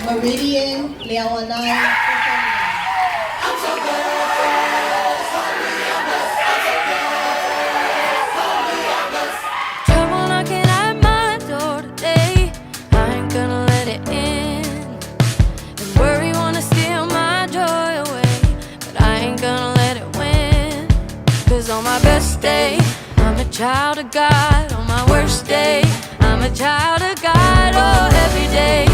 Meridian Leonine. Trouble knocking at my door today. I ain't gonna let it in. And worry wanna steal my joy away, but I ain't gonna let it win. 'Cause on my best day, I'm a child of God. On my worst day, I'm a child of God. Oh, every day